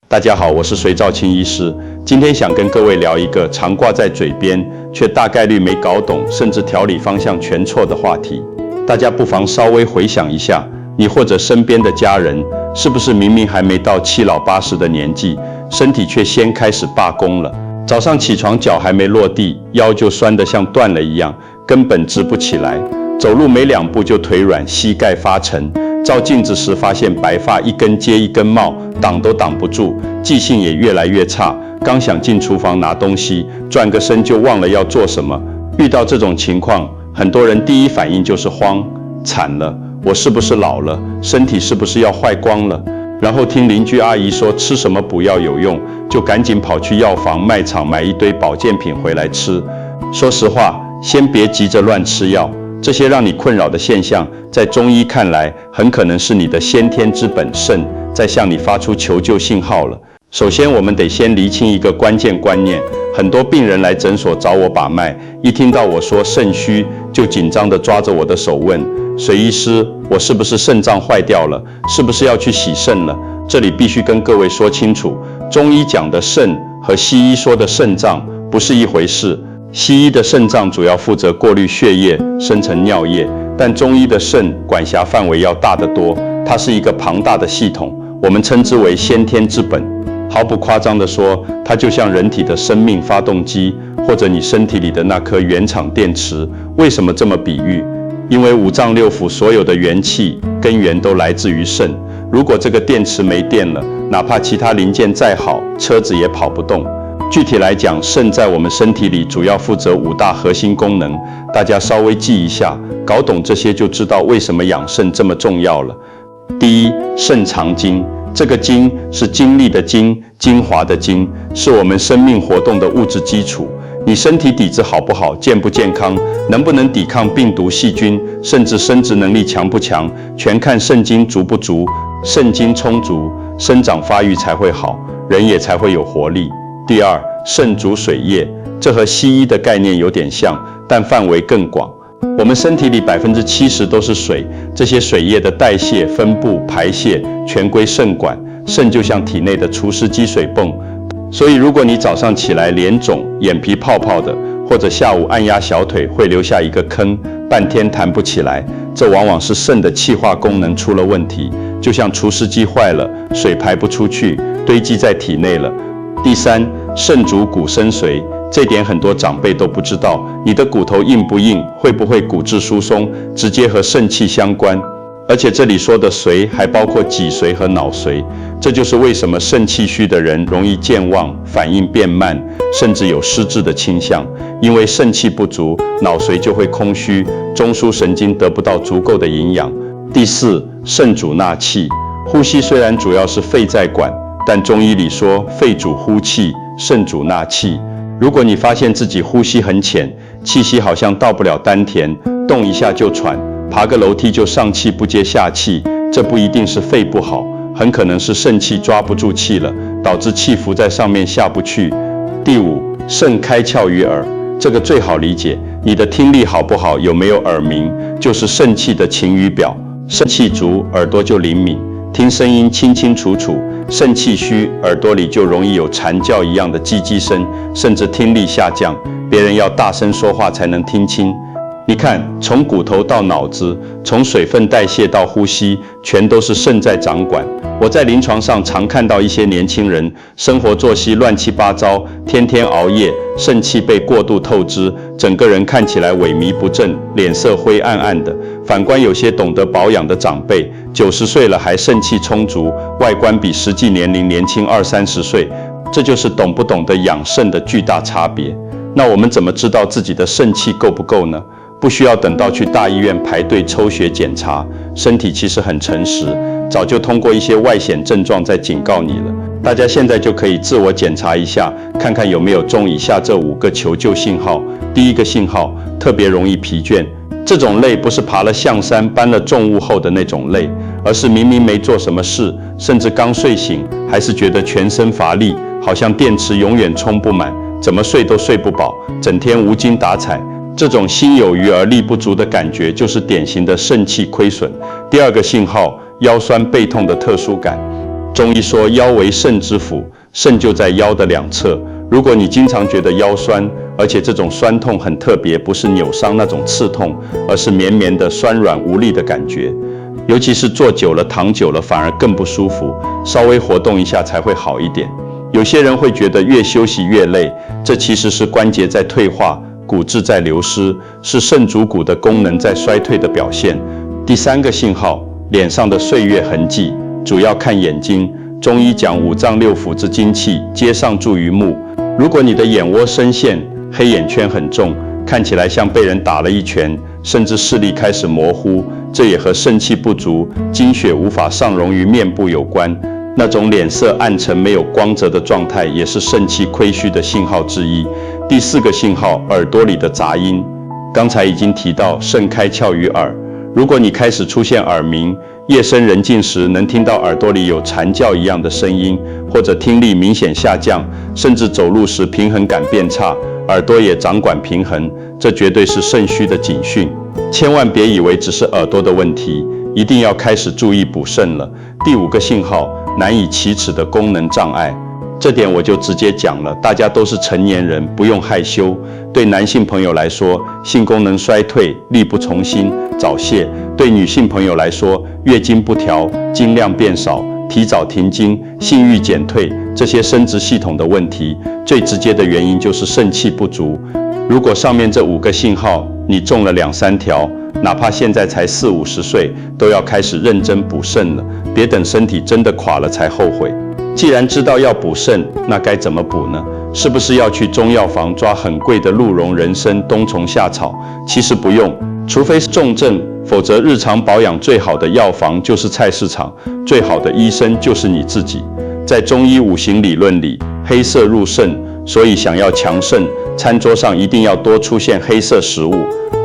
大家好，我是隋兆清医师。今天想跟各位聊一个常挂在嘴边，却大概率没搞懂，甚至调理方向全错的话题。大家不妨稍微回想一下，你或者身边的家人，是不是明明还没到七老八十的年纪，身体却先开始罢工了？早上起床脚还没落地，腰就酸得像断了一样，根本直不起来。走路没2步就腿软，膝盖发沉。照镜子时发现白发一根接一根冒，挡都挡不住，记性也越来越差。刚想进厨房拿东西，转个身就忘了要做什么。遇到这种情况，很多人第一反应就是慌，惨了，我是不是老了？身体是不是要坏光了？然后听邻居阿姨说吃什么补药有用，就赶紧跑去药房、卖场买一堆保健品回来吃。说实话，先别急着乱吃药。这些让你困扰的现象，在中医看来，很可能是你的先天之本肾在向你发出求救信号了。首先，我们得先厘清一个关键观念：很多病人来诊所找我把脉，一听到我说肾虚，就紧张地抓着我的手问：“隋医师，我是不是肾脏坏掉了？是不是要去洗肾了？”这里必须跟各位说清楚，中医讲的肾和西医说的肾脏不是一回事。西医的肾脏主要负责过滤血液、生成尿液，但中医的肾管辖范围要大得多，它是一个庞大的系统，我们称之为先天之本。毫不夸张地说，它就像人体的生命发动机，或者你身体里的那颗原厂电池。为什么这么比喻？因为五脏六腑所有的元气根源都来自于肾，如果这个电池没电了，哪怕其他零件再好，车子也跑不动。具体来讲，肾在我们身体里主要负责5大核心功能，大家稍微记一下，搞懂这些就知道为什么养肾这么重要了。第一，肾藏精，这个精是精力的精，精华的精，是我们生命活动的物质基础。你身体底子好不好，健不健康，能不能抵抗病毒细菌，甚至生殖能力强不强，全看肾精足不足。肾精充足，生长发育才会好，人也才会有活力。第二，肾主水液，这和西医的概念有点像，但范围更广。我们身体里70%都是水，这些水液的代谢、分布、排泄全归肾管。肾就像体内的除湿机水泵，所以如果你早上起来脸肿、眼皮泡泡的，或者下午按压小腿会留下一个坑，半天弹不起来，这往往是肾的气化功能出了问题，就像除湿机坏了，水排不出去，堆积在体内了。第三，肾主骨生髓，这点很多长辈都不知道。你的骨头硬不硬，会不会骨质疏松，直接和肾气相关。而且这里说的髓还包括脊髓和脑髓，这就是为什么肾气虚的人容易健忘、反应变慢，甚至有失智的倾向。因为肾气不足，脑髓就会空虚，中枢神经得不到足够的营养。第四，肾主纳气，呼吸虽然主要是肺在管，但中医里说肺主呼气，肾主纳气。如果你发现自己呼吸很浅，气息好像到不了丹田，动一下就喘，爬个楼梯就上气不接下气，这不一定是肺不好，很可能是肾气抓不住气了，导致气浮在上面下不去。第五，肾开窍于耳，这个最好理解，你的听力好不好，有没有耳鸣，就是肾气的晴雨表。肾气足，耳朵就灵敏，听声音清清楚楚。肾气虚，耳朵里就容易有蝉叫一样的叽叽声，甚至听力下降，别人要大声说话才能听清。你看，从骨头到脑子，从水分代谢到呼吸，全都是肾在掌管。我在临床上常看到一些年轻人，生活作息乱七八糟，天天熬夜，肾气被过度透支，整个人看起来萎靡不振，脸色灰暗暗的。反观有些懂得保养的长辈，90岁了还肾气充足，外观比实际年龄年轻20-30岁，这就是懂不懂得养肾的巨大差别。那我们怎么知道自己的肾气够不够呢？不需要等到去大医院排队抽血检查，身体其实很诚实，早就通过一些外显症状在警告你了。大家现在就可以自我检查一下，看看有没有中以下这5个求救信号。第一个信号，特别容易疲倦，这种累不是爬了象山搬了重物后的那种累，而是明明没做什么事，甚至刚睡醒，还是觉得全身乏力，好像电池永远充不满，怎么睡都睡不饱，整天无精打采。这种心有余而力不足的感觉，就是典型的肾气亏损。第二个信号，腰酸背痛的特殊感。中医说腰为肾之府，肾就在腰的两侧。如果你经常觉得腰酸，而且这种酸痛很特别，不是扭伤那种刺痛，而是绵绵的酸软无力的感觉，尤其是坐久了、躺久了反而更不舒服，稍微活动一下才会好一点。有些人会觉得越休息越累，这其实是关节在退化，骨质在流失，是肾主骨的功能在衰退的表现。第三个信号，脸上的岁月痕迹，主要看眼睛。中医讲五脏六腑之精气，皆上注于目。如果你的眼窝深陷，黑眼圈很重，看起来像被人打了一拳，甚至视力开始模糊，这也和肾气不足、精血无法上溶于面部有关。那种脸色暗沉、没有光泽的状态，也是肾气亏虚的信号之一。第四个信号，耳朵里的杂音。刚才已经提到，肾开窍于耳。如果你开始出现耳鸣，夜深人静时能听到耳朵里有蝉叫一样的声音，或者听力明显下降，甚至走路时平衡感变差，耳朵也掌管平衡，这绝对是肾虚的警讯。千万别以为只是耳朵的问题，一定要开始注意补肾了。第五个信号，难以启齿的功能障碍。这点我就直接讲了，大家都是成年人，不用害羞。对男性朋友来说，性功能衰退、力不从心、早泄；对女性朋友来说，月经不调、经量变少、提早停经、性欲减退，这些生殖系统的问题，最直接的原因就是肾气不足。如果上面这五个信号你中了2、3条，哪怕现在才40、50岁，都要开始认真补肾了，别等身体真的垮了才后悔。既然知道要补肾，那该怎么补呢？是不是要去中药房抓很贵的鹿茸、人参、冬虫夏草？其实不用，除非是重症，否则日常保养最好的药房就是菜市场，最好的医生就是你自己。在中医五行理论里，黑色入肾，所以想要强肾，餐桌上一定要多出现黑色食物。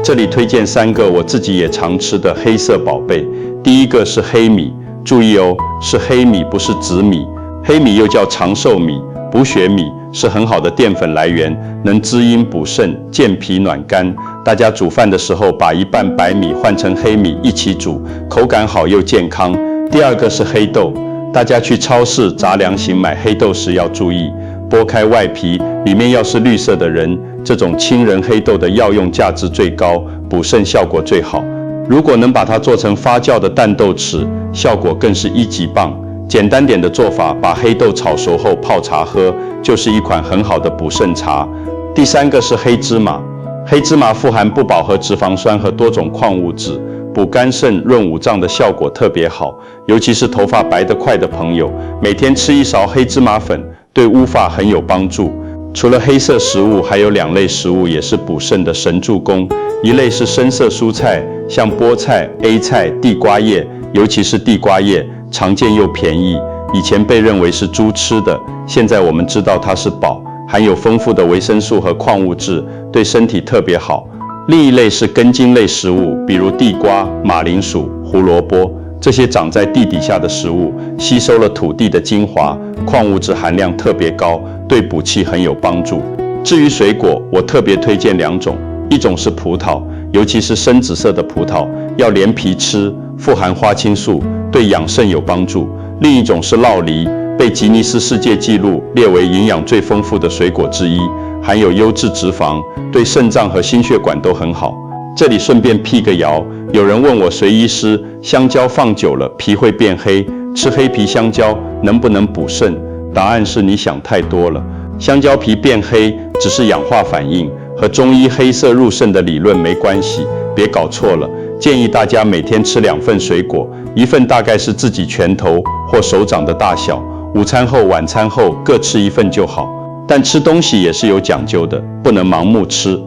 这里推荐3个我自己也常吃的黑色宝贝。第一个是黑米，注意哦，是黑米，不是紫米。黑米又叫长寿米、补血米，是很好的淀粉来源，能滋阴补肾、健脾暖肝。大家煮饭的时候，把一半白米换成黑米一起煮，口感好又健康。第二个是黑豆，大家去超市杂粮型买黑豆时要注意，剥开外皮，里面要是绿色的人，这种青仁黑豆的药用价值最高，补肾效果最好。如果能把它做成发酵的淡豆豉，效果更是1级棒。简单点的做法，把黑豆炒熟后泡茶喝，就是一款很好的补肾茶。第3个是黑芝麻，黑芝麻富含不饱和脂肪酸和多种矿物质，补肝肾、润五脏的效果特别好。尤其是头发白得快的朋友，每天吃1勺黑芝麻粉，对乌发很有帮助。除了黑色食物，还有2类食物也是补肾的神助攻。一类是深色蔬菜，像菠菜、A 菜、地瓜叶，尤其是地瓜叶，常见又便宜。以前被认为是猪吃的，现在我们知道它是宝，含有丰富的维生素和矿物质，对身体特别好。另一类是根茎类食物，比如地瓜、马铃薯、胡萝卜，这些长在地底下的食物，吸收了土地的精华，矿物质含量特别高，对补气很有帮助。至于水果，我特别推荐2种，一种是葡萄，尤其是深紫色的葡萄，要连皮吃，富含花青素，对养肾有帮助。另一种是酪梨，被吉尼斯世界纪录列为营养最丰富的水果之一，含有优质脂肪，对肾脏和心血管都很好。这里顺便辟个谣，有人问我隋医师，香蕉放久了皮会变黑，吃黑皮香蕉能不能补肾？答案是你想太多了，香蕉皮变黑只是氧化反应，和中医黑色入肾的理论没关系，别搞错了。建议大家每天吃2份水果，一份大概是自己拳头或手掌的大小，午餐后、晚餐后各吃1份就好。但吃东西也是有讲究的，不能盲目吃。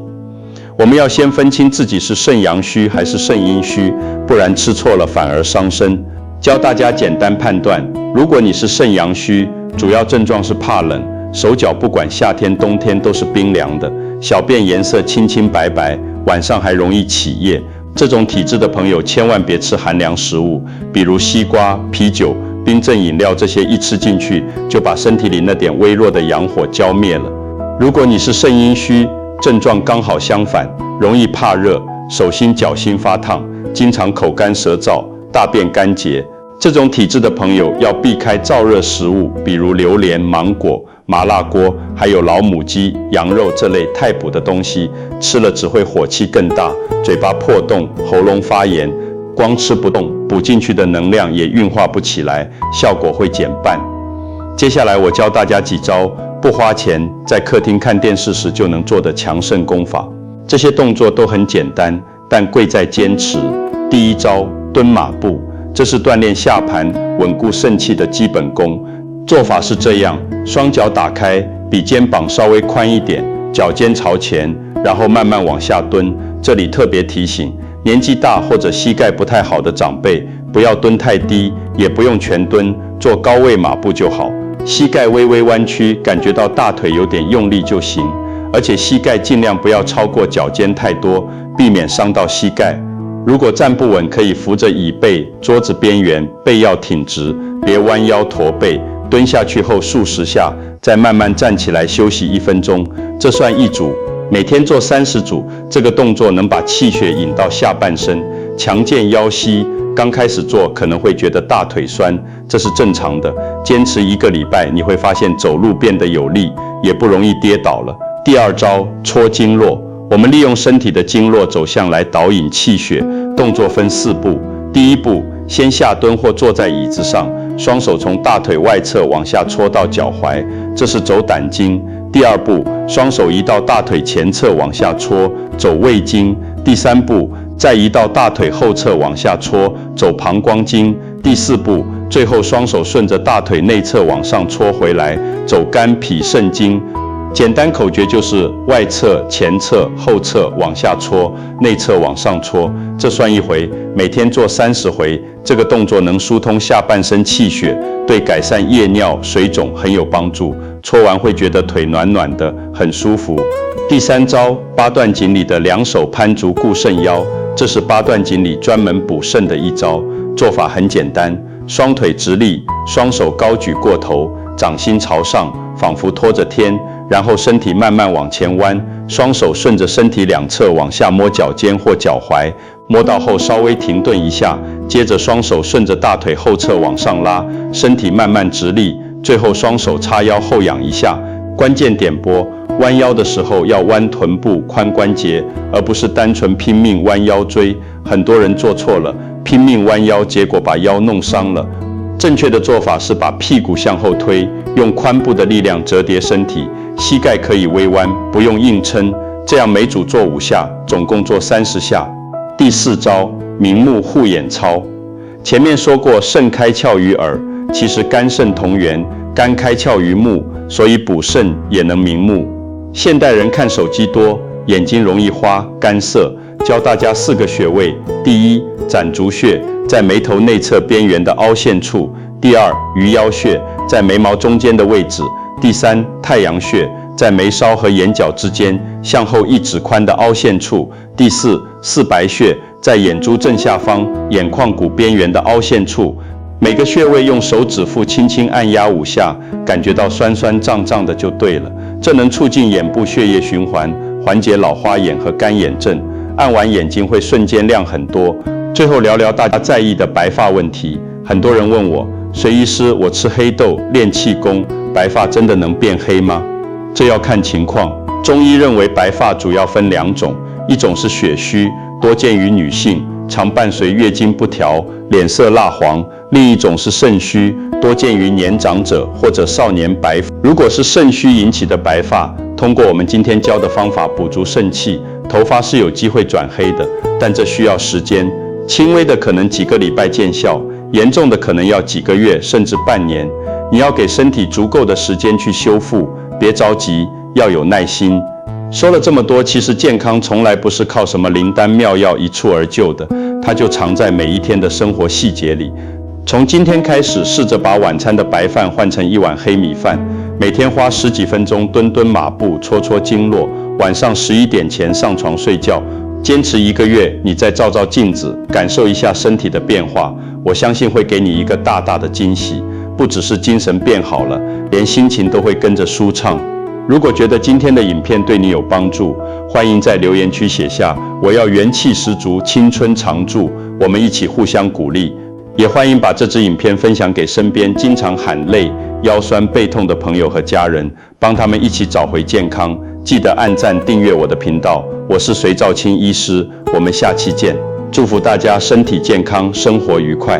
我们要先分清自己是肾阳虚还是肾阴虚，不然吃错了反而伤身。教大家简单判断，如果你是肾阳虚，主要症状是怕冷，手脚不管夏天冬天都是冰凉的，小便颜色清清白白，晚上还容易起夜。这种体质的朋友千万别吃寒凉食物，比如西瓜、啤酒、冰镇饮料，这些一吃进去就把身体里那点微弱的阳火浇灭了。如果你是肾阴虚，症状刚好相反，容易怕热，手心脚心发烫，经常口干舌燥，大便干结，这种体质的朋友要避开燥热食物，比如榴莲、芒果、麻辣锅，还有老母鸡、羊肉这类太补的东西，吃了只会火气更大，嘴巴破洞，喉咙发炎，光吃不动，补进去的能量也运化不起来，效果会减半。接下来我教大家几招不花钱，在客厅看电视时就能做的强肾功法。这些动作都很简单，但贵在坚持。第一招，蹲马步，这是锻炼下盘、稳固肾气的基本功。做法是这样，双脚打开，比肩膀稍微宽一点，脚尖朝前，然后慢慢往下蹲。这里特别提醒，年纪大或者膝盖不太好的长辈，不要蹲太低，也不用全蹲，做高位马步就好。膝盖微微弯曲，感觉到大腿有点用力就行，而且膝盖尽量不要超过脚尖太多，避免伤到膝盖。如果站不稳，可以扶着椅背、桌子边缘，背要挺直，别弯腰驼背。蹲下去后数十下，再慢慢站起来休息1分钟，这算1组。每天做30组，这个动作能把气血引到下半身，强健腰膝。刚开始做可能会觉得大腿酸，这是正常的。坚持1个礼拜，你会发现走路变得有力，也不容易跌倒了。第二招，搓经络。我们利用身体的经络走向来导引气血，动作分4步。第一步，先下蹲或坐在椅子上，双手从大腿外侧往下搓到脚踝，这是走胆经。第二步，双手移到大腿前侧往下搓，走胃经。第三步，再移到大腿后侧往下搓，走膀胱经。第4步，最后双手顺着大腿内侧往上搓回来，走肝脾肾经。简单口诀就是外侧、前侧、后侧往下搓，内侧往上搓，这算1回。每天做30回，这个动作能疏通下半身气血，对改善夜尿、水肿很有帮助。搓完会觉得腿暖暖的，很舒服。第3招，八段锦里的2手攀足固肾腰，这是八段锦里专门补肾的一招。做法很简单，双腿直立，双手高举过头，掌心朝上，仿佛托着天。然后身体慢慢往前弯，双手顺着身体2侧往下摸脚尖或脚踝，摸到后稍微停顿一下，接着双手顺着大腿后侧往上拉，身体慢慢直立，最后双手叉腰后仰一下。关键点拨，弯腰的时候要弯臀部、髋关节，而不是单纯拼命弯腰椎。很多人做错了，拼命弯腰，结果把腰弄伤了。正确的做法是把屁股向后推，用髋部的力量折叠身体，膝盖可以微弯，不用硬撑。这样每组做5下，总共做30下。第4招，明目护眼操。前面说过肾开窍于耳，其实肝肾同源，肝开窍于目，所以补肾也能明目。现代人看手机多，眼睛容易花、干涩，教大家4个穴位。第一，攒竹穴，在眉头内侧边缘的凹陷处。第二，鱼腰穴，在眉毛中间的位置。第三，太阳穴，在眉梢和眼角之间，向后1指宽的凹陷处。第四，四白穴，在眼珠正下方，眼眶骨边缘的凹陷处。每个穴位用手指腹轻轻按压5下，感觉到酸酸胀胀的就对了。这能促进眼部血液循环，缓解老花眼和干眼症。按完眼睛会瞬间亮很多。最后聊聊大家在意的白发问题。很多人问我，隋医师，我吃黑豆练气功，白发真的能变黑吗？这要看情况。中医认为白发主要分2种，一种是血虚，多见于女性，常伴随月经不调，脸色蜡黄；另一种是肾虚，多见于年长者或者少年白发。如果是肾虚引起的白发，通过我们今天教的方法补足肾气，头发是有机会转黑的，但这需要时间。轻微的可能几个礼拜见效，严重的可能要几个月甚至半年。你要给身体足够的时间去修复，别着急，要有耐心。说了这么多，其实健康从来不是靠什么灵丹妙药一蹴而就的，它就藏在每一天的生活细节里。从今天开始，试着把晚餐的白饭换成1碗黑米饭，每天花10几分钟蹲蹲马步，搓搓经络，晚上11点前上床睡觉。坚持1个月，你再照照镜子，感受一下身体的变化，我相信会给你一个大大的惊喜。不只是精神变好了，连心情都会跟着舒畅。如果觉得今天的影片对你有帮助，欢迎在留言区写下我要元气十足，青春常驻，我们一起互相鼓励。也欢迎把这支影片分享给身边经常喊累、腰酸背痛的朋友和家人，帮他们一起找回健康。记得按赞订阅我的频道，我是隋兆清医师，我们下期见。祝福大家身体健康，生活愉快。